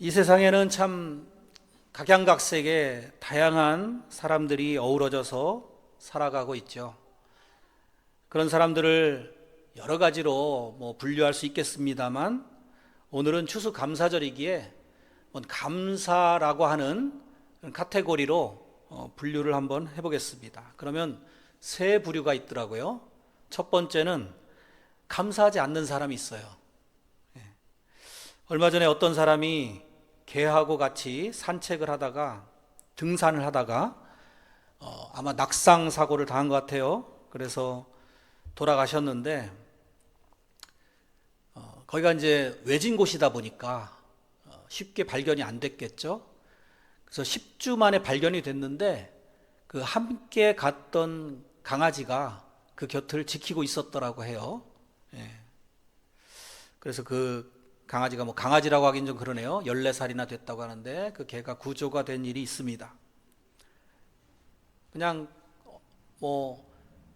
이 세상에는 참 각양각색의 다양한 사람들이 어우러져서 살아가고 있죠. 그런 사람들을 여러 가지로 분류할 수 있겠습니다만, 오늘은 추수감사절이기에 감사라고 하는 카테고리로 분류를 한번 해보겠습니다. 그러면 세 부류가 있더라고요. 첫 번째는 감사하지 않는 사람이 있어요. 얼마 전에 어떤 사람이 개하고 같이 산책을 하다가 등산을 하다가 아마 낙상 사고를 당한 것 같아요. 그래서 돌아가셨는데, 거기가 이제 외진 곳이다 보니까 쉽게 발견이 안 됐겠죠. 그래서 10주 만에 발견이 됐는데, 그 함께 갔던 강아지가 그 곁을 지키고 있었더라고 해요. 그래서 그 강아지가 강아지라고 하긴 좀 그러네요. 14살이나 됐다고 하는데 그 개가 구조가 된 일이 있습니다. 그냥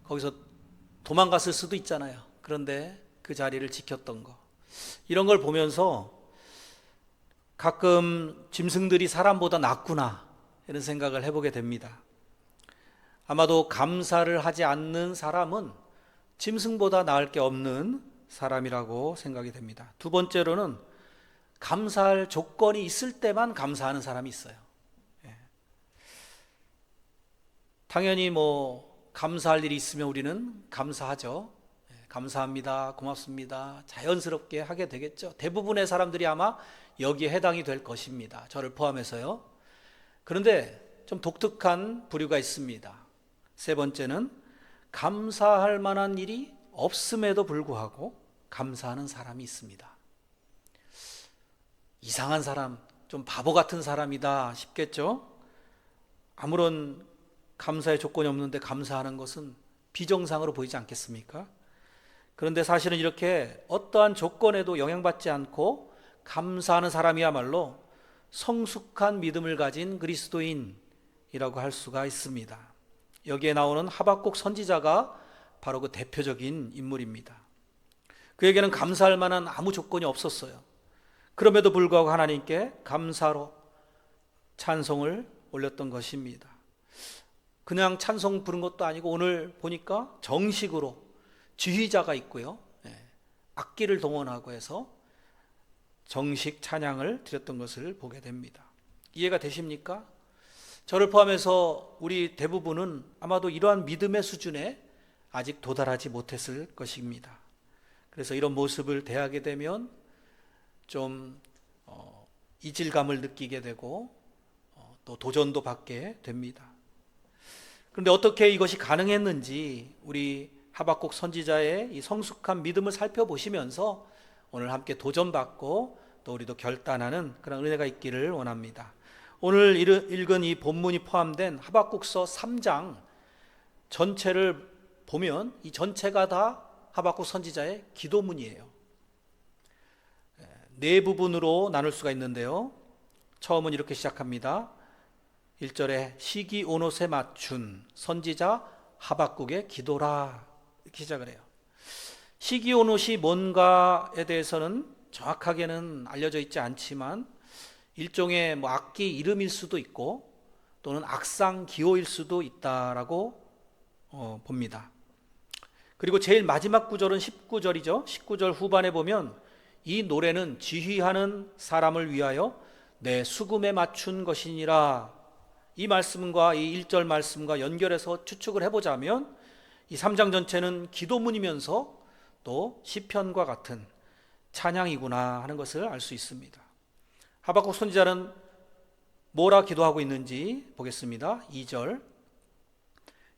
거기서 도망갔을 수도 있잖아요. 그런데 그 자리를 지켰던 거, 이런 걸 보면서 가끔 짐승들이 사람보다 낫구나, 이런 생각을 해보게 됩니다. 아마도 감사를 하지 않는 사람은 짐승보다 나을 게 없는 사람이라고 생각이 됩니다. 두 번째로는 감사할 조건이 있을 때만 감사하는 사람이 있어요. 당연히 감사할 일이 있으면 우리는 감사하죠. 감사합니다, 고맙습니다, 자연스럽게 하게 되겠죠. 대부분의 사람들이 아마 여기에 해당이 될 것입니다. 저를 포함해서요. 그런데 좀 독특한 부류가 있습니다. 세 번째는 감사할 만한 일이 없음에도 불구하고 감사하는 사람이 있습니다. 이상한 사람, 좀 바보 같은 사람이다 싶겠죠? 아무런 감사의 조건이 없는데 감사하는 것은 비정상으로 보이지 않겠습니까? 그런데 사실은 이렇게 어떠한 조건에도 영향받지 않고 감사하는 사람이야말로 성숙한 믿음을 가진 그리스도인이라고 할 수가 있습니다. 여기에 나오는 하박국 선지자가 바로 그 대표적인 인물입니다. 그에게는 감사할 만한 아무 조건이 없었어요. 그럼에도 불구하고 하나님께 감사로 찬송을 올렸던 것입니다. 그냥 찬송 부른 것도 아니고 오늘 보니까 정식으로 지휘자가 있고요, 악기를 동원하고 해서 정식 찬양을 드렸던 것을 보게 됩니다. 이해가 되십니까? 저를 포함해서 우리 대부분은 아마도 이러한 믿음의 수준에 아직 도달하지 못했을 것입니다. 그래서 이런 모습을 대하게 되면 좀 이질감을 느끼게 되고 또 도전도 받게 됩니다. 그런데 어떻게 이것이 가능했는지 우리 하박국 선지자의 이 성숙한 믿음을 살펴보시면서 오늘 함께 도전받고 또 우리도 결단하는 그런 은혜가 있기를 원합니다. 오늘 읽은 이 본문이 포함된 하박국서 3장 전체를 보면 이 전체가 다 하박국 선지자의 기도문이에요. 네 부분으로 나눌 수가 있는데요. 처음은 이렇게 시작합니다. 1절에 시기 온옷에 맞춘 선지자 하박국의 기도라, 이렇게 시작을 해요. 시기 온옷이 뭔가에 대해서는 정확하게는 알려져 있지 않지만 일종의 악기 이름일 수도 있고 또는 악상 기호일 수도 있다라고 봅니다. 그리고 제일 마지막 구절은 19절이죠. 19절 후반에 보면 이 노래는 지휘하는 사람을 위하여 내 수금에 맞춘 것이니라. 이 말씀과 이 1절 말씀과 연결해서 추측을 해보자면 이 3장 전체는 기도문이면서 또 시편과 같은 찬양이구나 하는 것을 알 수 있습니다. 하박국 선지자는 뭐라 기도하고 있는지 보겠습니다. 2절,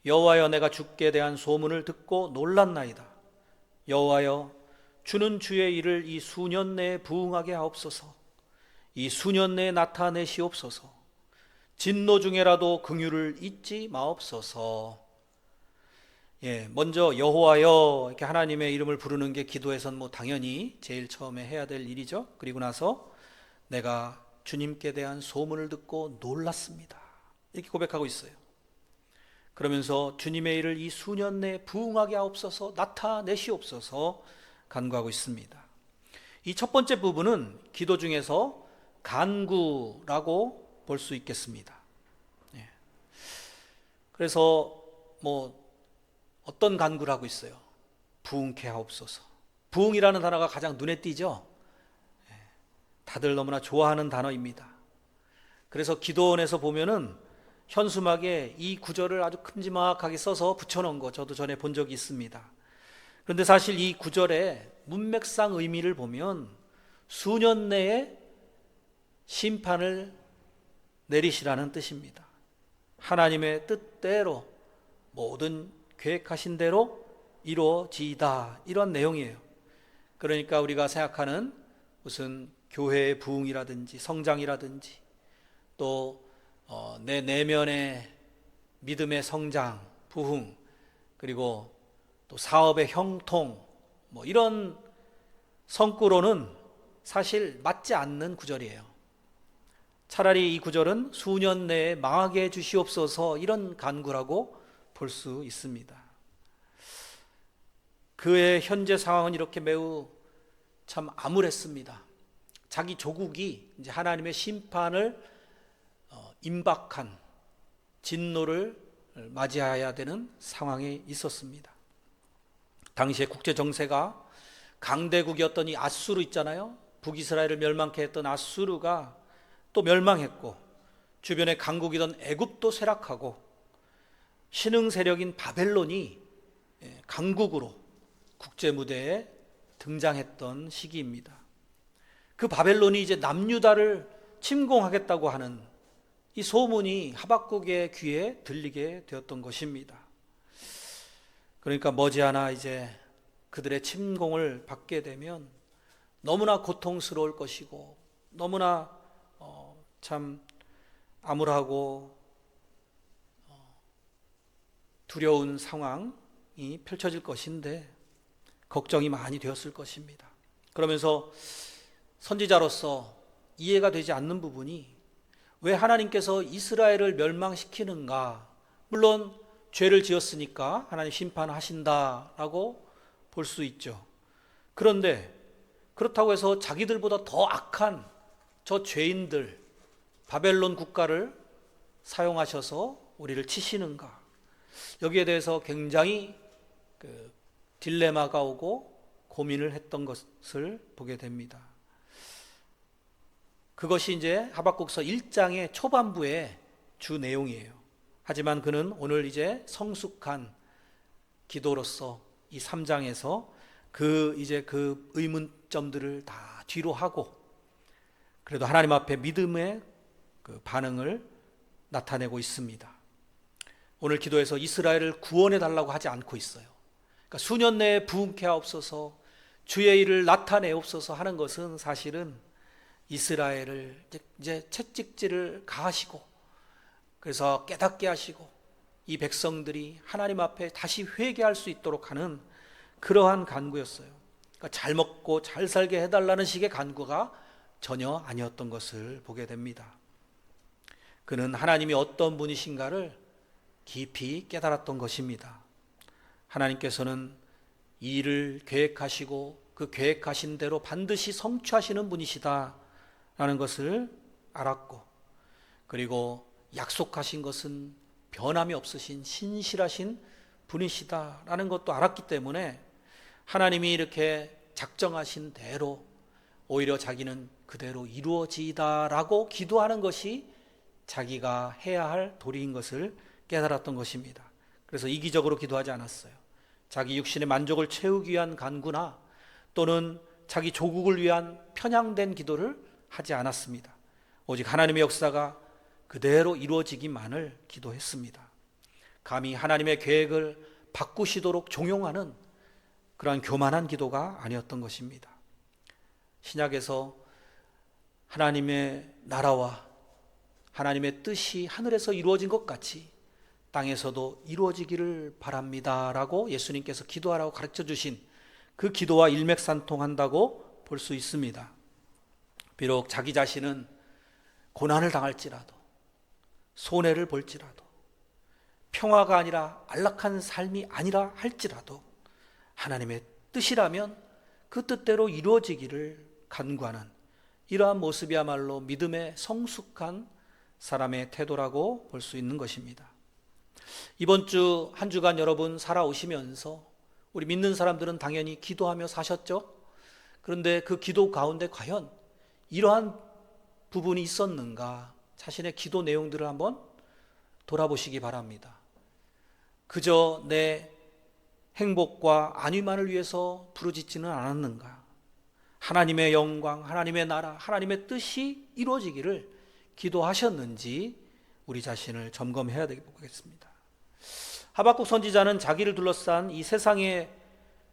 여호와여 내가 주께 대한 소문을 듣고 놀랐나이다. 여호와여 주는 주의 일을 이 수년 내에 부응하게 하옵소서. 이 수년 내에 나타내시옵소서. 진노 중에라도 긍휼을 잊지 마옵소서. 먼저 여호와여 이렇게 하나님의 이름을 부르는 게 기도에선 당연히 제일 처음에 해야 될 일이죠. 그리고 나서 내가 주님께 대한 소문을 듣고 놀랐습니다, 이렇게 고백하고 있어요. 그러면서 주님의 일을 이 수년 내에 부응하게 하옵소서, 나타내시옵소서 간구하고 있습니다. 이 첫 번째 부분은 기도 중에서 간구라고 볼 수 있겠습니다. 예. 그래서 어떤 간구를 하고 있어요? 부흥케 하옵소서. 부흥이라는 단어가 가장 눈에 띄죠? 예. 다들 너무나 좋아하는 단어입니다. 그래서 기도원에서 보면은 현수막에 이 구절을 아주 큼지막하게 써서 붙여놓은 거 저도 전에 본 적이 있습니다. 그런데 사실 이 구절의 문맥상 의미를 보면 수년 내에 심판을 내리시라는 뜻입니다. 하나님의 뜻대로 모든 계획하신 대로 이루어지이다, 이런 내용이에요. 그러니까 우리가 생각하는 무슨 교회의 부흥이라든지 성장이라든지 또 내 내면의 믿음의 성장, 부흥, 그리고 또 사업의 형통, 이런 성구로는 사실 맞지 않는 구절이에요. 차라리 이 구절은 수년 내에 망하게 해 주시옵소서, 이런 간구라고 볼 수 있습니다. 그의 현재 상황은 이렇게 매우 참 암울했습니다. 자기 조국이 이제 하나님의 심판을 임박한 진노를 맞이해야 되는 상황에 있었습니다. 당시에 국제 정세가 강대국이었던 이 아수르 있잖아요. 북이스라엘을 멸망케 했던 아수르가 또 멸망했고, 주변에 강국이던 애굽도 쇠락하고, 신흥 세력인 바벨론이 강국으로 국제 무대에 등장했던 시기입니다. 그 바벨론이 이제 남유다를 침공하겠다고 하는 이 소문이 하박국의 귀에 들리게 되었던 것입니다. 그러니까 머지않아 이제 그들의 침공을 받게 되면 너무나 고통스러울 것이고 너무나 참 암울하고 두려운 상황이 펼쳐질 것인데 걱정이 많이 되었을 것입니다. 그러면서 선지자로서 이해가 되지 않는 부분이, 왜 하나님께서 이스라엘을 멸망시키는가? 물론 죄를 지었으니까 하나님 심판하신다라고 볼 수 있죠. 그런데 그렇다고 해서 자기들보다 더 악한 저 죄인들, 바벨론 국가를 사용하셔서 우리를 치시는가? 여기에 대해서 굉장히 딜레마가 오고 고민을 했던 것을 보게 됩니다. 그것이 이제 하박국서 1장의 초반부의 주 내용이에요. 하지만 그는 오늘 이제 성숙한 기도로서 이 3장에서 그 의문점들을 다 뒤로 하고 그래도 하나님 앞에 믿음의 반응을 나타내고 있습니다. 오늘 기도에서 이스라엘을 구원해 달라고 하지 않고 있어요. 그러니까 수년 내에 부흥케 하옵소서, 주의 일을 나타내옵소서 하는 것은 사실은 이스라엘을 이제 채찍질을 가하시고, 그래서 깨닫게 하시고 이 백성들이 하나님 앞에 다시 회개할 수 있도록 하는 그러한 간구였어요. 그러니까 잘 먹고 잘 살게 해달라는 식의 간구가 전혀 아니었던 것을 보게 됩니다. 그는 하나님이 어떤 분이신가를 깊이 깨달았던 것입니다. 하나님께서는 이 일을 계획하시고 그 계획하신 대로 반드시 성취하시는 분이시다라는 것을 알았고, 그리고 약속하신 것은 변함이 없으신 신실하신 분이시다라는 것도 알았기 때문에 하나님이 이렇게 작정하신 대로 오히려 자기는 그대로 이루어지이다라고 기도하는 것이 자기가 해야 할 도리인 것을 깨달았던 것입니다. 그래서 이기적으로 기도하지 않았어요. 자기 육신의 만족을 채우기 위한 간구나 또는 자기 조국을 위한 편향된 기도를 하지 않았습니다. 오직 하나님의 역사가 그대로 이루어지기만을 기도했습니다. 감히 하나님의 계획을 바꾸시도록 종용하는 그러한 교만한 기도가 아니었던 것입니다. 신약에서 하나님의 나라와 하나님의 뜻이 하늘에서 이루어진 것 같이 땅에서도 이루어지기를 바랍니다 라고 예수님께서 기도하라고 가르쳐 주신 그 기도와 일맥상통한다고 볼 수 있습니다. 비록 자기 자신은 고난을 당할지라도 손해를 볼지라도 평화가 아니라 안락한 삶이 아니라 할지라도 하나님의 뜻이라면 그 뜻대로 이루어지기를 간구하는 이러한 모습이야말로 믿음의 성숙한 사람의 태도라고 볼 수 있는 것입니다. 이번 주 한 주간 여러분 살아오시면서 우리 믿는 사람들은 당연히 기도하며 사셨죠? 그런데 그 기도 가운데 과연 이러한 부분이 있었는가? 자신의 기도 내용들을 한번 돌아보시기 바랍니다. 그저 내 행복과 안위만을 위해서 부르짖지는 않았는가? 하나님의 영광, 하나님의 나라, 하나님의 뜻이 이루어지기를 기도하셨는지 우리 자신을 점검해야 되겠습니다. 하박국 선지자는 자기를 둘러싼 이 세상의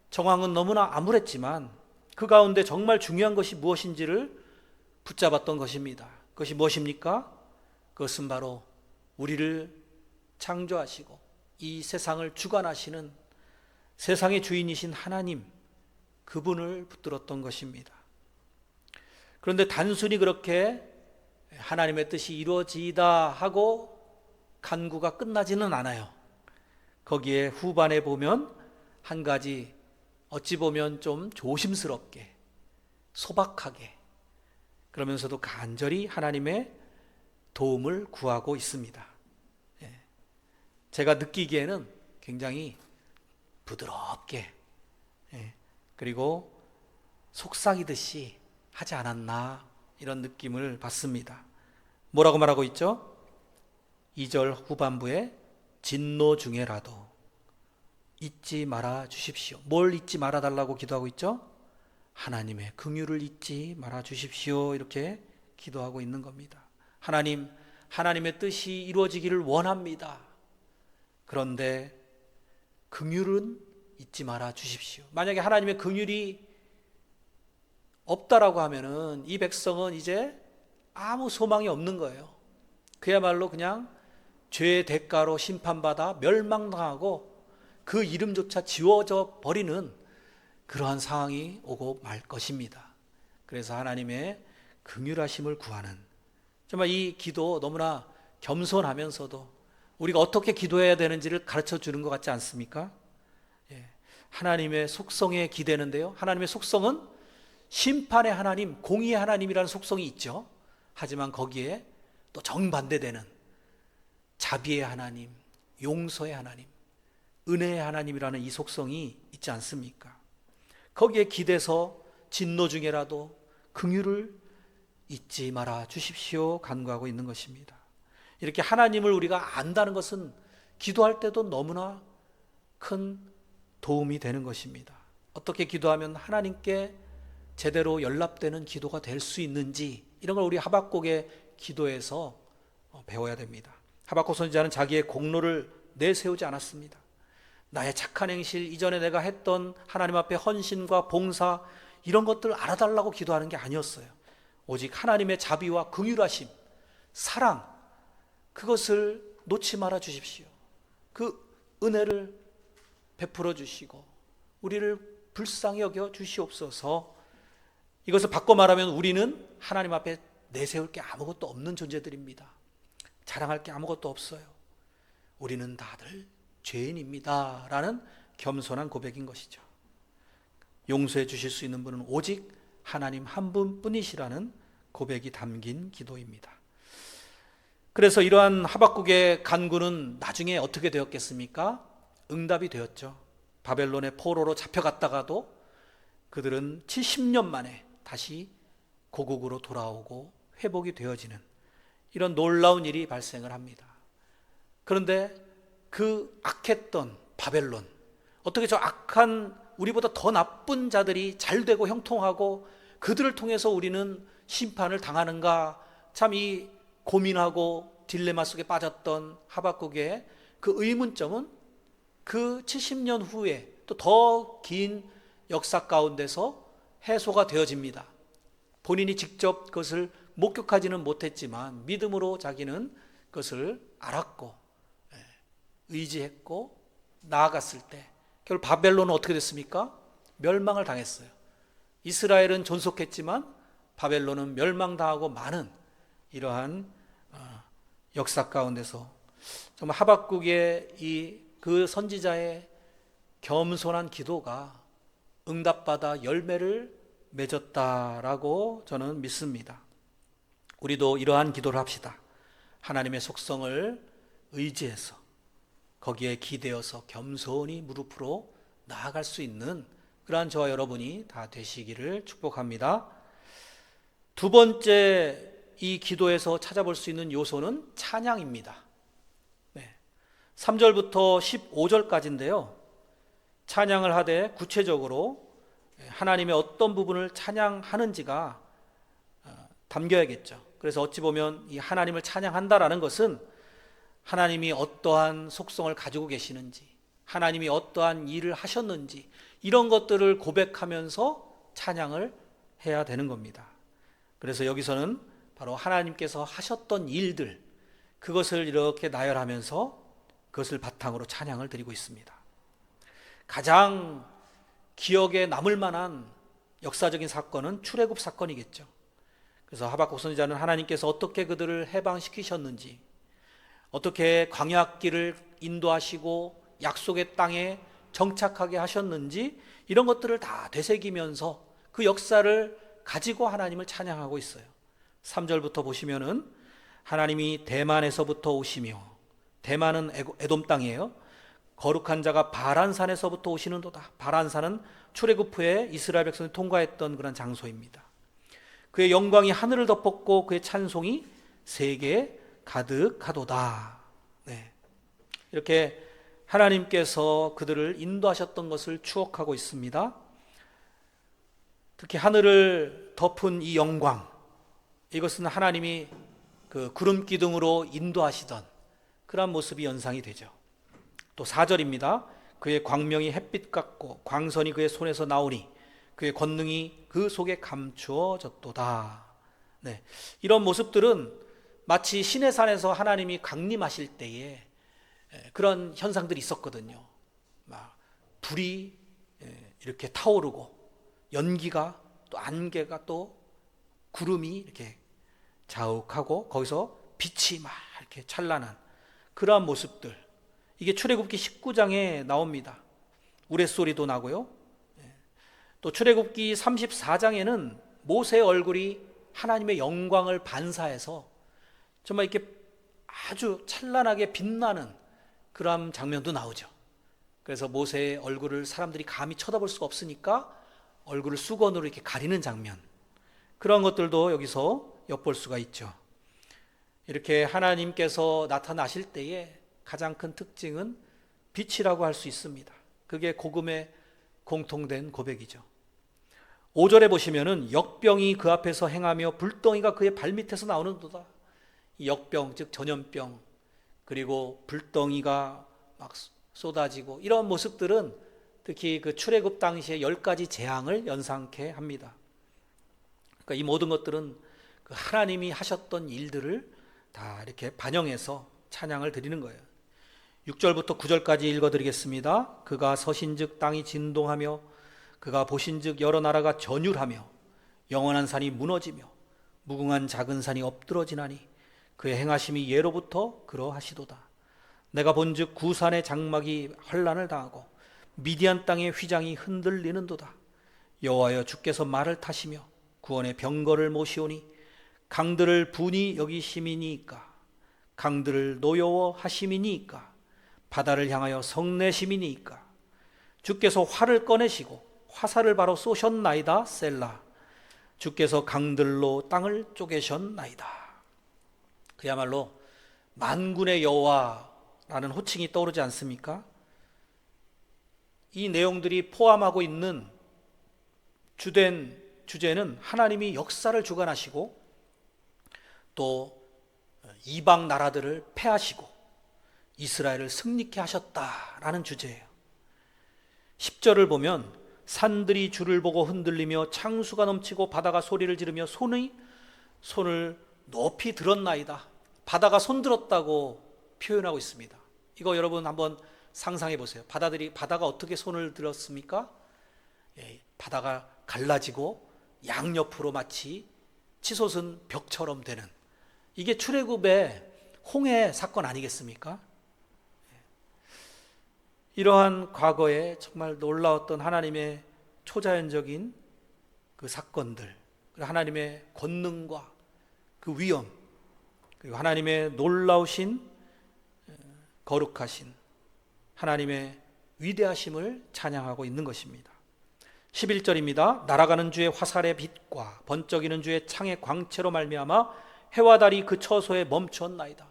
정황은 너무나 암울했지만 그 가운데 정말 중요한 것이 무엇인지를 붙잡았던 것입니다. 그것이 무엇입니까? 그것은 바로 우리를 창조하시고 이 세상을 주관하시는 세상의 주인이신 하나님, 그분을 붙들었던 것입니다. 그런데 단순히 그렇게 하나님의 뜻이 이루어지다 하고 간구가 끝나지는 않아요. 거기에 후반에 보면 한 가지 어찌 보면 좀 조심스럽게 소박하게 그러면서도 간절히 하나님의 도움을 구하고 있습니다. 제가 느끼기에는 굉장히 부드럽게 그리고 속삭이듯이 하지 않았나 이런 느낌을 받습니다. 뭐라고 말하고 있죠? 2절 후반부에 진노 중에라도 잊지 말아 주십시오. 뭘 잊지 말아 달라고 기도하고 있죠? 하나님의 긍휼을 잊지 말아 주십시오. 이렇게 기도하고 있는 겁니다. 하나님, 하나님의 뜻이 이루어지기를 원합니다. 그런데 긍휼은 잊지 말아 주십시오. 만약에 하나님의 긍휼이 없다라고 하면은 이 백성은 이제 아무 소망이 없는 거예요. 그야말로 그냥 죄의 대가로 심판받아 멸망당하고 그 이름조차 지워져 버리는 그러한 상황이 오고 말 것입니다. 그래서 하나님의 긍휼하심을 구하는, 정말 이 기도 너무나 겸손하면서도 우리가 어떻게 기도해야 되는지를 가르쳐 주는 것 같지 않습니까? 하나님의 속성에 기대는데요, 하나님의 속성은 심판의 하나님, 공의의 하나님이라는 속성이 있죠. 하지만 거기에 또 정반대되는 자비의 하나님, 용서의 하나님, 은혜의 하나님이라는 이 속성이 있지 않습니까? 거기에 기대서 진노 중에라도 긍휼을 잊지 말아 주십시오 간구하고 있는 것입니다. 이렇게 하나님을 우리가 안다는 것은 기도할 때도 너무나 큰 도움이 되는 것입니다. 어떻게 기도하면 하나님께 제대로 연락되는 기도가 될 수 있는지, 이런 걸 우리 하박국의 기도에서 배워야 됩니다. 하박국 선지자는 자기의 공로를 내세우지 않았습니다. 나의 착한 행실, 이전에 내가 했던 하나님 앞에 헌신과 봉사, 이런 것들을 알아달라고 기도하는 게 아니었어요. 오직 하나님의 자비와 긍휼하심, 사랑, 그것을 놓지 말아 주십시오. 그 은혜를 베풀어 주시고 우리를 불쌍히 여겨 주시옵소서. 이것을 바꿔 말하면 우리는 하나님 앞에 내세울 게 아무것도 없는 존재들입니다. 자랑할 게 아무것도 없어요. 우리는 다들 죄인입니다 라는 겸손한 고백인 것이죠. 용서해 주실 수 있는 분은 오직 하나님 한 분뿐이시라는 고백이 담긴 기도입니다. 그래서 이러한 하박국의 간구는 나중에 어떻게 되었겠습니까? 응답이 되었죠. 바벨론의 포로로 잡혀갔다가도 그들은 70년 만에 다시 고국으로 돌아오고 회복이 되어지는 이런 놀라운 일이 발생을 합니다. 그런데 그 악했던 바벨론, 어떻게 저 악한 우리보다 더 나쁜 자들이 잘 되고 형통하고 그들을 통해서 우리는 심판을 당하는가, 참 이 고민하고 딜레마 속에 빠졌던 하박국의 그 의문점은 그 70년 후에 또 더 긴 역사 가운데서 해소가 되어집니다. 본인이 직접 그것을 목격하지는 못했지만 믿음으로 자기는 그것을 알았고 의지했고 나아갔을 때 결국 바벨론은 어떻게 됐습니까? 멸망을 당했어요. 이스라엘은 존속했지만 바벨론은 멸망당하고 많은 이러한 역사 가운데서 정말 하박국의 그 선지자의 겸손한 기도가 응답받아 열매를 맺었다라고 저는 믿습니다. 우리도 이러한 기도를 합시다. 하나님의 속성을 의지해서 거기에 기대어서 겸손히 무릎으로 나아갈 수 있는 그러한 저와 여러분이 다 되시기를 축복합니다. 두 번째 이 기도에서 찾아볼 수 있는 요소는 찬양입니다. 3절부터 15절까지인데요. 찬양을 하되 구체적으로 하나님의 어떤 부분을 찬양하는지가 담겨야겠죠. 그래서 어찌 보면 이 하나님을 찬양한다라는 것은 하나님이 어떠한 속성을 가지고 계시는지, 하나님이 어떠한 일을 하셨는지 이런 것들을 고백하면서 찬양을 해야 되는 겁니다. 그래서 여기서는 바로 하나님께서 하셨던 일들, 그것을 이렇게 나열하면서 그것을 바탕으로 찬양을 드리고 있습니다. 가장 기억에 남을 만한 역사적인 사건은 출애굽 사건이겠죠. 그래서 하박국 선지자는 하나님께서 어떻게 그들을 해방시키셨는지, 어떻게 광야길을 인도하시고 약속의 땅에 정착하게 하셨는지 이런 것들을 다 되새기면서 그 역사를 가지고 하나님을 찬양하고 있어요. 3절부터 보시면은 하나님이 대만에서부터 오시며, 대만은 에돔 땅이에요. 거룩한 자가 바란산에서부터 오시는도다. 바란산은 출애굽 후에 이스라엘 백성이 통과했던 그런 장소입니다. 그의 영광이 하늘을 덮었고 그의 찬송이 세계에 가득하도다. 이렇게 하나님께서 그들을 인도하셨던 것을 추억하고 있습니다. 특히 하늘을 덮은 이 영광, 이것은 하나님이 그 구름 기둥으로 인도하시던 그런 모습이 연상이 되죠. 또 4절입니다. 그의 광명이 햇빛 같고 광선이 그의 손에서 나오니 그의 권능이 그 속에 감추어졌도다. 이런 모습들은 마치 시내산에서 하나님이 강림하실 때에 그런 현상들이 있었거든요. 막 불이 이렇게 타오르고 연기가 또 안개가 또 구름이 이렇게 자욱하고 거기서 빛이 막 이렇게 찬란한 그러한 모습들, 이게 출애굽기 19장에 나옵니다. 우레소리도 나고요. 또 출애굽기 34장에는 모세의 얼굴이 하나님의 영광을 반사해서 정말 이렇게 아주 찬란하게 빛나는 그런 장면도 나오죠. 그래서 모세의 얼굴을 사람들이 감히 쳐다볼 수가 없으니까 얼굴을 수건으로 이렇게 가리는 장면, 그런 것들도 여기서 엿볼 수가 있죠. 이렇게 하나님께서 나타나실 때에 가장 큰 특징은 빛이라고 할 수 있습니다. 그게 복음의 공통된 고백이죠. 5절에 보시면은 역병이 그 앞에서 행하며 불덩이가 그의 발밑에서 나오는도다. 이 역병, 즉 전염병, 그리고 불덩이가 막 쏟아지고 이런 모습들은 특히 그 출애굽 당시의 10가지 재앙을 연상케 합니다. 그러니까 이 모든 것들은 그 하나님이 하셨던 일들을 다 이렇게 반영해서 찬양을 드리는 거예요. 6절부터 9절까지 읽어드리겠습니다. 그가 서신즉 땅이 진동하며 그가 보신즉 여러 나라가 전율하며 영원한 산이 무너지며 무궁한 작은 산이 엎드러지나니 그의 행하심이 예로부터 그러하시도다. 내가 본즉 구산의 장막이 환난을 당하고 미디안 땅의 휘장이 흔들리는도다. 여호와여 주께서 말을 타시며 구원의 병거를 모시오니 강들을 분이 여기심이니까, 강들을 노여워하심이니까, 바다를 향하여 성내심이니까, 주께서 활을 꺼내시고 화살을 바로 쏘셨나이다. 셀라. 주께서 강들로 땅을 쪼개셨나이다. 그야말로 만군의 여호와라는 호칭이 떠오르지 않습니까? 이 내용들이 포함하고 있는 주된 주제는 하나님이 역사를 주관하시고 또 이방 나라들을 패하시고 이스라엘을 승리케 하셨다라는 주제예요. 10절을 보면 산들이 주를 보고 흔들리며 창수가 넘치고 바다가 소리를 지르며 손을 높이 들었나이다. 바다가 손들었다고 표현하고 있습니다. 이거 여러분 한번 상상해 보세요. 바다가 어떻게 손을 들었습니까? 바다가 갈라지고 양옆으로 마치 치솟은 벽처럼 되는, 이게 출애굽의 홍해 사건 아니겠습니까? 이러한 과거에 정말 놀라웠던 하나님의 초자연적인 그 사건들, 그리고 하나님의 권능과 그 위엄, 그리고 하나님의 놀라우신 거룩하신 하나님의 위대하심을 찬양하고 있는 것입니다. 11절입니다. 날아가는 주의 화살의 빛과 번쩍이는 주의 창의 광채로 말미암아 해와 달이 그 처소에 멈추었나이다.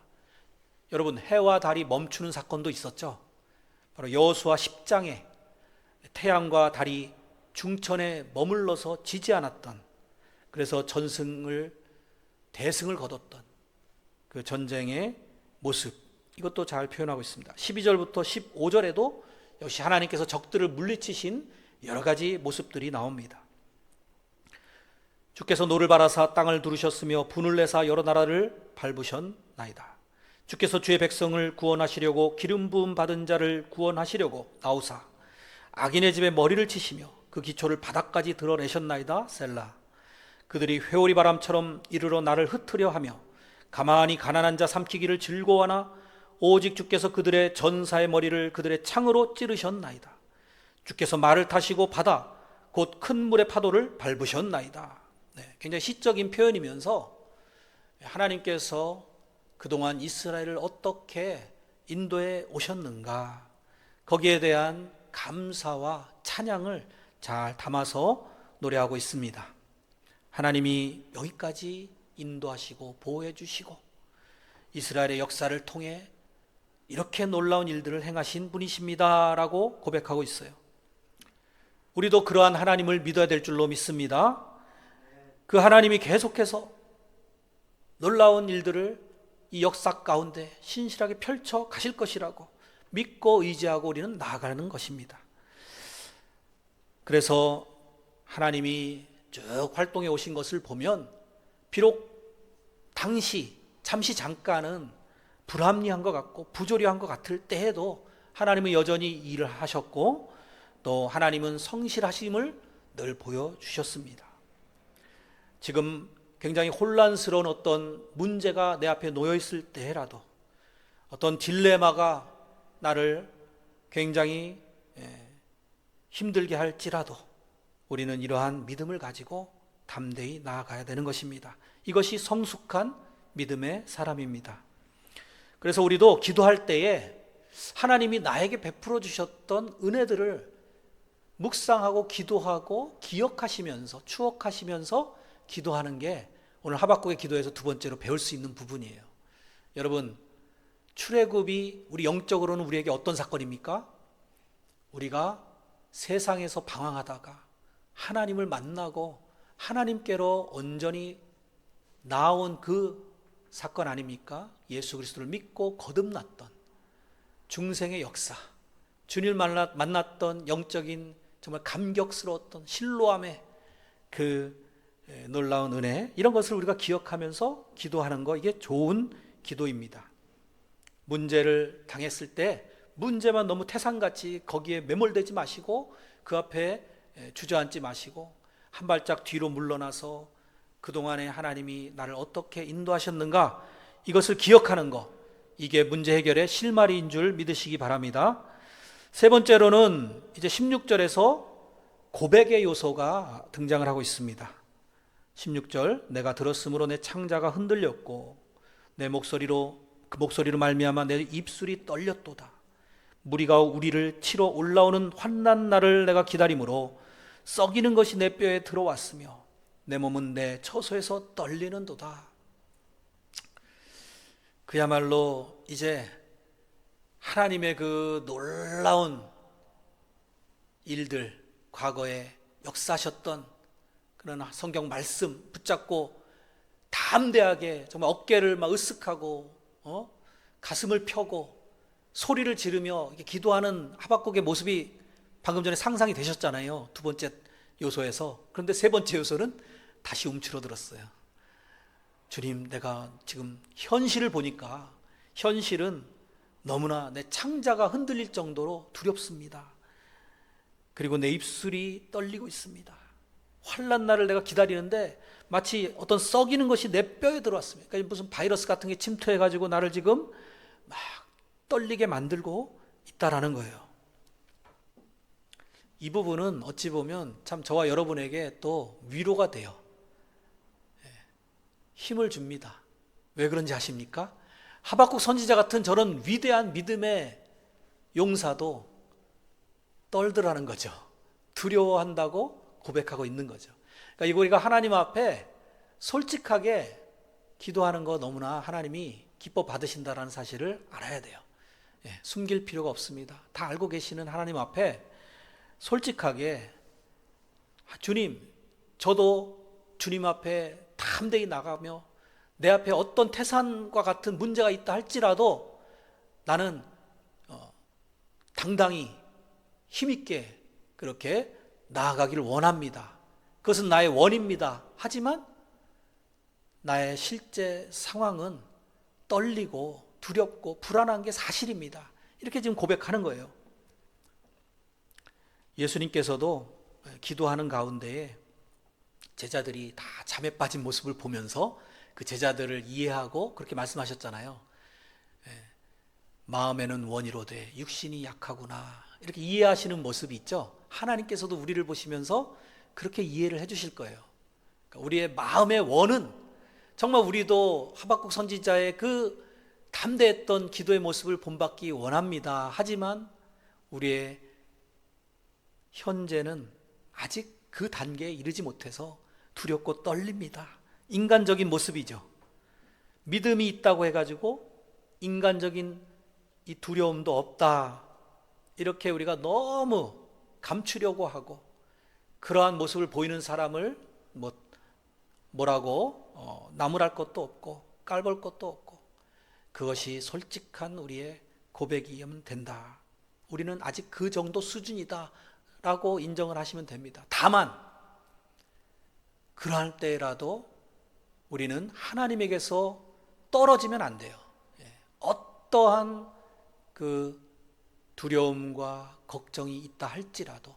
여러분, 해와 달이 멈추는 사건도 있었죠. 바로 여호수아 10장에 태양과 달이 중천에 머물러서 지지 않았던, 그래서 대승을 거뒀던 그 전쟁의 모습, 이것도 잘 표현하고 있습니다. 12절부터 15절에도 역시 하나님께서 적들을 물리치신 여러 가지 모습들이 나옵니다. 주께서 노를 바라사 땅을 두르셨으며 분을 내사 여러 나라를 밟으셨나이다. 주께서 주의 백성을 구원하시려고 기름 부음 받은 자를 구원하시려고 나오사 악인의 집에 머리를 치시며 그 기초를 바닥까지 드러내셨나이다. 셀라. 그들이 회오리 바람처럼 이르러 나를 흩으려 하며 가만히 가난한 자 삼키기를 즐거워하나 오직 주께서 그들의 전사의 머리를 그들의 창으로 찌르셨나이다. 주께서 말을 타시고 바다 곧 큰 물의 파도를 밟으셨나이다. 굉장히 시적인 표현이면서 하나님께서 그동안 이스라엘을 어떻게 인도해 오셨는가, 거기에 대한 감사와 찬양을 잘 담아서 노래하고 있습니다. 하나님이 여기까지 인도하시고 보호해 주시고 이스라엘의 역사를 통해 이렇게 놀라운 일들을 행하신 분이십니다 라고 고백하고 있어요. 우리도 그러한 하나님을 믿어야 될 줄로 믿습니다. 그 하나님이 계속해서 놀라운 일들을 이 역사 가운데 신실하게 펼쳐 가실 것이라고 믿고 의지하고 우리는 나아가는 것입니다. 그래서 하나님이 쭉 활동해 오신 것을 보면 비록 당시 잠시 잠깐은 불합리한 것 같고 부조리한 것 같을 때에도 하나님은 여전히 일을 하셨고 또 하나님은 성실하심을 늘 보여주셨습니다. 지금 굉장히 혼란스러운 어떤 문제가 내 앞에 놓여 있을 때라도, 어떤 딜레마가 나를 굉장히 힘들게 할지라도 우리는 이러한 믿음을 가지고 담대히 나아가야 되는 것입니다. 이것이 성숙한 믿음의 사람입니다. 그래서 우리도 기도할 때에 하나님이 나에게 베풀어 주셨던 은혜들을 묵상하고 기도하고 기억하시면서 추억하시면서 기도하는 게 오늘 하박국의 기도에서 두 번째로 배울 수 있는 부분이에요. 여러분, 출애굽이 우리 영적으로는 우리에게 어떤 사건입니까? 우리가 세상에서 방황하다가 하나님을 만나고 하나님께로 온전히 나온 그 사건 아닙니까? 예수 그리스도를 믿고 거듭났던 중생의 역사, 주님을 만났던 영적인 정말 감격스러웠던 실로암의 그 놀라운 은혜, 이런 것을 우리가 기억하면서 기도하는 거, 이게 좋은 기도입니다. 문제를 당했을 때 문제만 너무 태산같이 거기에 매몰되지 마시고 그 앞에 주저앉지 마시고 한 발짝 뒤로 물러나서 그동안에 하나님이 나를 어떻게 인도하셨는가, 이것을 기억하는 것, 이게 문제 해결의 실마리인 줄 믿으시기 바랍니다. 세 번째로는 이제 16절에서 고백의 요소가 등장을 하고 있습니다. 16절, 내가 들었으므로 내 창자가 흔들렸고 내 목소리로 그 목소리로 말미암아 내 입술이 떨렸도다. 무리가 우리를 치러 올라오는 환난 날을 내가 기다림으로 썩이는 것이 내 뼈에 들어왔으며 내 몸은 내 처소에서 떨리는도다. 그야말로 이제 하나님의 그 놀라운 일들, 과거에 역사하셨던 그런 성경 말씀 붙잡고 담대하게 정말 어깨를 막 으쓱하고 가슴을 펴고 소리를 지르며 기도하는 하박국의 모습이 방금 전에 상상이 되셨잖아요. 두 번째 요소에서. 그런데 세 번째 요소는 다시 움츠러들었어요. 주님, 내가 지금 현실을 보니까 현실은 너무나 내 창자가 흔들릴 정도로 두렵습니다. 그리고 내 입술이 떨리고 있습니다. 환난 날을 내가 기다리는데 마치 어떤 썩이는 것이 내 뼈에 들어왔습니다. 그러니까 무슨 바이러스 같은 게 침투해가지고 나를 지금 막 떨리게 만들고 있다라는 거예요. 이 부분은 어찌 보면 참 저와 여러분에게 또 위로가 돼요. 힘을 줍니다. 왜 그런지 아십니까? 하박국 선지자 같은 저런 위대한 믿음의 용사도 떨더라는 거죠. 두려워한다고 고백하고 있는 거죠. 그러니까 우리가 하나님 앞에 솔직하게 기도하는 거 너무나 하나님이 기뻐 받으신다는 사실을 알아야 돼요. 숨길 필요가 없습니다. 다 알고 계시는 하나님 앞에 솔직하게 주님, 저도 주님 앞에 담대히 나가며 내 앞에 어떤 태산과 같은 문제가 있다 할지라도 나는 당당히 힘있게 그렇게 나아가기를 원합니다. 그것은 나의 원입니다. 하지만 나의 실제 상황은 떨리고 두렵고 불안한 게 사실입니다. 이렇게 지금 고백하는 거예요. 예수님께서도 기도하는 가운데에 제자들이 다 잠에 빠진 모습을 보면서 그 제자들을 이해하고 그렇게 말씀하셨잖아요. 마음에는 원이로되 육신이 약하구나, 이렇게 이해하시는 모습이 있죠. 하나님께서도 우리를 보시면서 그렇게 이해를 해주실 거예요. 그러니까 우리의 마음의 원은 정말 우리도 하박국 선지자의 그 담대했던 기도의 모습을 본받기 원합니다. 하지만 우리의 현재는 아직 그 단계에 이르지 못해서 두렵고 떨립니다. 인간적인 모습이죠. 믿음이 있다고 해가지고 인간적인 이 두려움도 없다, 이렇게 우리가 너무 감추려고 하고 그러한 모습을 보이는 사람을 뭐라고 나무랄 것도 없고 깔볼 것도 없고, 그것이 솔직한 우리의 고백이면 된다. 우리는 아직 그 정도 수준이다 라고 인정을 하시면 됩니다. 다만 그러할 때라도 우리는 하나님에게서 떨어지면 안 돼요. 어떠한 그 두려움과 걱정이 있다 할지라도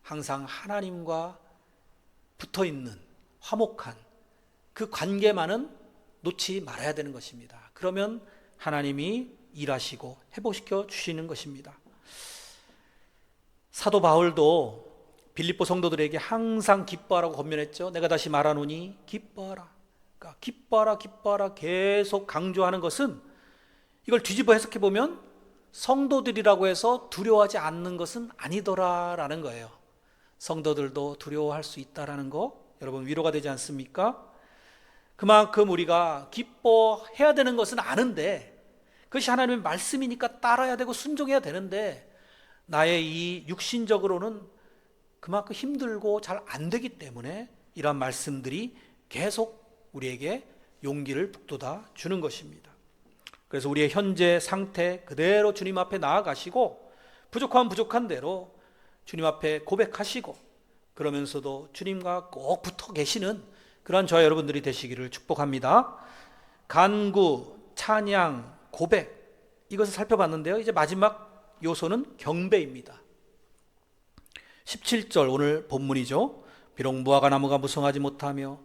항상 하나님과 붙어있는 화목한 그 관계만은 놓지 말아야 되는 것입니다. 그러면 하나님이 일하시고 회복시켜 주시는 것입니다. 사도 바울도 빌립보 성도들에게 항상 기뻐하라고 권면했죠. 내가 다시 말하노니 기뻐하라. 그러니까 기뻐하라, 기뻐하라 계속 강조하는 것은, 이걸 뒤집어 해석해 보면 성도들이라고 해서 두려워하지 않는 것은 아니더라라는 거예요. 성도들도 두려워할 수 있다라는 거, 여러분 위로가 되지 않습니까? 그만큼 우리가 기뻐해야 되는 것은 아는데, 그것이 하나님의 말씀이니까 따라야 되고 순종해야 되는데, 나의 이 육신적으로는 그만큼 힘들고 잘 안 되기 때문에 이러한 말씀들이 계속 우리에게 용기를 북돋아 주는 것입니다. 그래서 우리의 현재 상태 그대로 주님 앞에 나아가시고 부족하면 부족한 대로 주님 앞에 고백하시고, 그러면서도 주님과 꼭 붙어 계시는 그런 저와 여러분들이 되시기를 축복합니다. 간구, 찬양, 고백, 이것을 살펴봤는데요. 이제 마지막 요소는 경배입니다. 17절 오늘 본문이죠. 비록 무화과 나무가 무성하지 못하며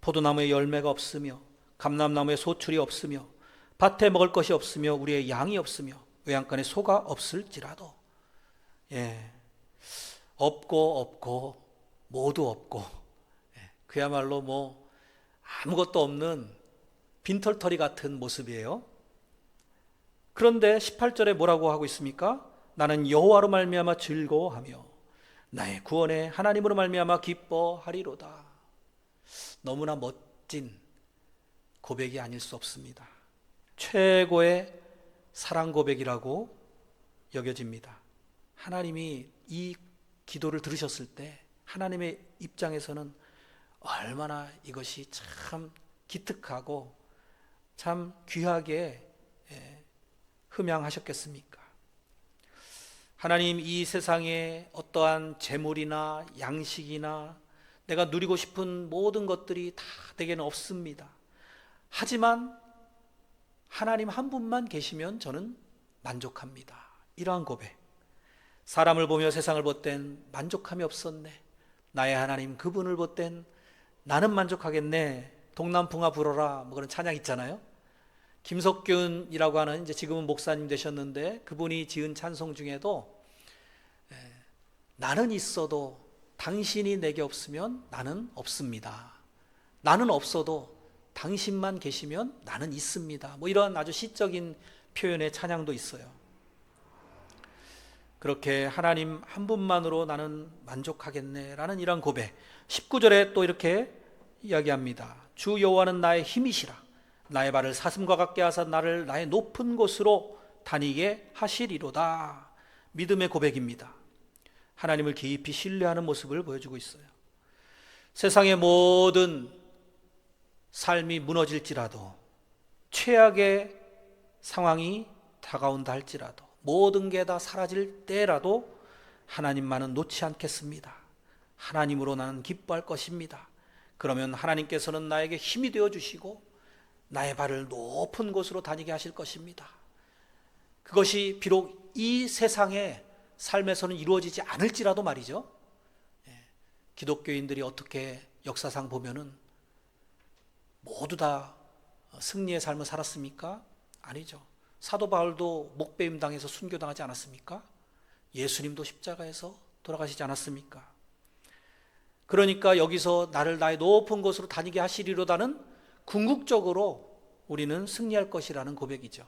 포도나무에 열매가 없으며 감람나무에 소출이 없으며 밭에 먹을 것이 없으며 우리의 양이 없으며 외양간에 소가 없을지라도, 없고 모두 없고, 그야말로 아무것도 없는 빈털터리 같은 모습이에요. 그런데 18절에 뭐라고 하고 있습니까? 나는 여호와로 말미암아 즐거워하며 나의 구원의 하나님으로 말미암아 기뻐하리로다. 너무나 멋진 고백이 아닐 수 없습니다. 최고의 사랑 고백이라고 여겨집니다. 하나님이 이 기도를 들으셨을 때 하나님의 입장에서는 얼마나 이것이 참 기특하고 참 귀하게 흠양하셨겠습니까? 하나님, 이 세상에 어떠한 재물이나 양식이나 내가 누리고 싶은 모든 것들이 다 내게는 없습니다. 하지만 하나님 한 분만 계시면 저는 만족합니다. 이러한 고백. 사람을 보며 세상을 보땐 만족함이 없었네. 나의 하나님 그분을 보땐 나는 만족하겠네. 동남풍아 불어라, 그런 찬양 있잖아요. 김석균이라고 하는, 이제 지금은 목사님 되셨는데, 그분이 지은 찬송 중에도 나는 있어도 당신이 내게 없으면 나는 없습니다. 나는 없어도 당신만 계시면 나는 있습니다. 뭐 이런 아주 시적인 표현의 찬양도 있어요. 그렇게 하나님 한 분만으로 나는 만족하겠네 라는 이런 고백. 19절에 또 이렇게 이야기합니다. 주 여호와는 나의 힘이시라. 나의 발을 사슴과 같게 하사 나를 나의 높은 곳으로 다니게 하시리로다. 믿음의 고백입니다. 하나님을 깊이 신뢰하는 모습을 보여주고 있어요. 세상의 모든 삶이 무너질지라도, 최악의 상황이 다가온다 할지라도, 모든 게 다 사라질 때라도 하나님만은 놓지 않겠습니다. 하나님으로 나는 기뻐할 것입니다. 그러면 하나님께서는 나에게 힘이 되어 주시고 나의 발을 높은 곳으로 다니게 하실 것입니다. 그것이 비록 이 세상의 삶에서는 이루어지지 않을지라도 말이죠. 기독교인들이 어떻게 역사상 보면은 모두 다 승리의 삶을 살았습니까? 아니죠. 사도 바울도 목베임 당해서 순교당하지 않았습니까? 예수님도 십자가에서 돌아가시지 않았습니까? 그러니까 여기서 나를 나의 높은 곳으로 다니게 하시리로다는 궁극적으로 우리는 승리할 것이라는 고백이죠.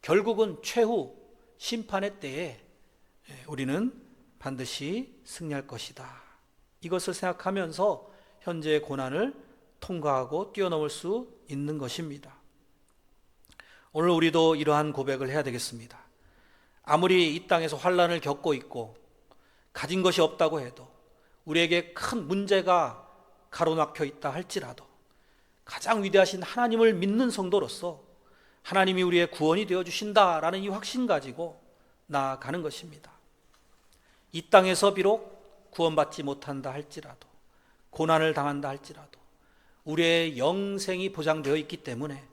결국은 최후 심판의 때에 우리는 반드시 승리할 것이다. 이것을 생각하면서 현재의 고난을 통과하고 뛰어넘을 수 있는 것입니다. 오늘 우리도 이러한 고백을 해야 되겠습니다. 아무리 이 땅에서 환난을 겪고 있고 가진 것이 없다고 해도, 우리에게 큰 문제가 가로막혀 있다 할지라도, 가장 위대하신 하나님을 믿는 성도로서 하나님이 우리의 구원이 되어주신다라는 이 확신 가지고 나아가는 것입니다. 이 땅에서 비록 구원받지 못한다 할지라도, 고난을 당한다 할지라도 우리의 영생이 보장되어 있기 때문에,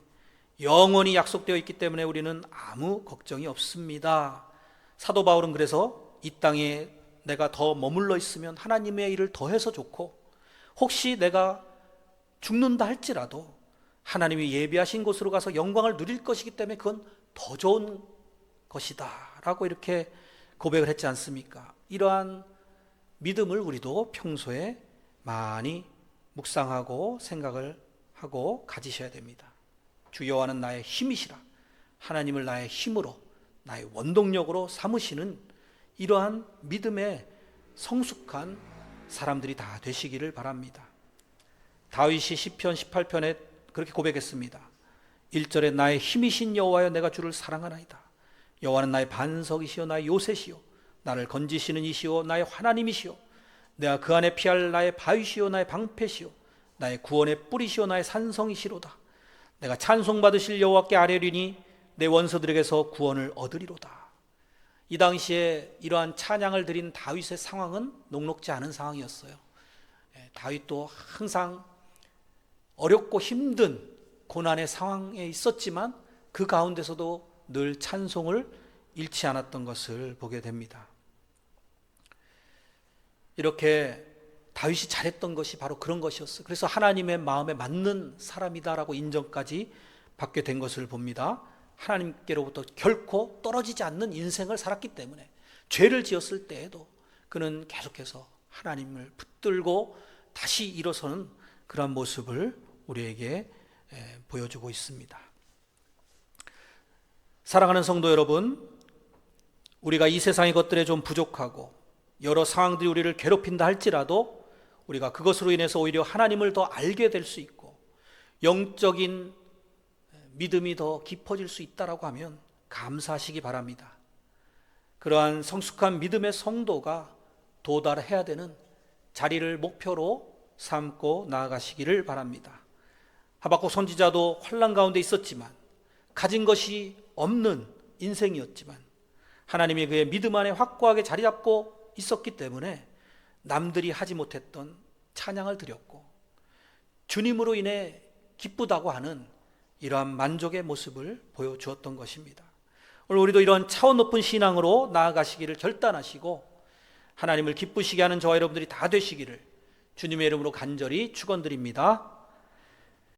영원히 약속되어 있기 때문에 우리는 아무 걱정이 없습니다. 사도 바울은 그래서 이 땅에 내가 더 머물러 있으면 하나님의 일을 더해서 좋고, 혹시 내가 죽는다 할지라도 하나님이 예비하신 곳으로 가서 영광을 누릴 것이기 때문에 그건 더 좋은 것이다 라고 이렇게 고백을 했지 않습니까? 이러한 믿음을 우리도 평소에 많이 묵상하고 생각을 하고 가지셔야 됩니다. 주 여호와는 나의 힘이시라. 하나님을 나의 힘으로, 나의 원동력으로 삼으시는 이러한 믿음의 성숙한 사람들이 다 되시기를 바랍니다. 다윗이 시편 18편에 그렇게 고백했습니다. 1절에 나의 힘이신 여호와여 내가 주를 사랑하나이다. 여호와는 나의 반석이시요 나의 요새시요 나를 건지시는 이시요 나의 하나님이시요 내가 그 안에 피할 나의 바위시요 나의 방패시요 나의 구원의 뿌리시요 나의 산성이시로다. 내가 찬송받으실 여호와께 아뢰리니 내 원수들에게서 구원을 얻으리로다. 이 당시에 이러한 찬양을 드린 다윗의 상황은 녹록지 않은 상황이었어요. 다윗도 항상 어렵고 힘든 고난의 상황에 있었지만 그 가운데서도 늘 찬송을 잃지 않았던 것을 보게 됩니다. 이렇게 다윗이 잘했던 것이 바로 그런 것이었어요. 그래서 하나님의 마음에 맞는 사람이다라고 인정까지 받게 된 것을 봅니다. 하나님께로부터 결코 떨어지지 않는 인생을 살았기 때문에 죄를 지었을 때에도 그는 계속해서 하나님을 붙들고 다시 일어서는 그런 모습을 우리에게 보여주고 있습니다. 사랑하는 성도 여러분, 우리가 이 세상의 것들에 좀 부족하고 여러 상황들이 우리를 괴롭힌다 할지라도 우리가 그것으로 인해서 오히려 하나님을 더 알게 될 수 있고 영적인 믿음이 더 깊어질 수 있다라고 하면 감사하시기 바랍니다. 그러한 성숙한 믿음의 성도가 도달해야 되는 자리를 목표로 삼고 나아가시기를 바랍니다. 하박국 선지자도 환난 가운데 있었지만, 가진 것이 없는 인생이었지만 하나님이 그의 믿음 안에 확고하게 자리 잡고 있었기 때문에 남들이 하지 못했던 찬양을 드렸고 주님으로 인해 기쁘다고 하는 이러한 만족의 모습을 보여주었던 것입니다. 오늘 우리도 이런 차원 높은 신앙으로 나아가시기를 결단하시고 하나님을 기쁘시게 하는 저와 여러분들이 다 되시기를 주님의 이름으로 간절히 축원드립니다.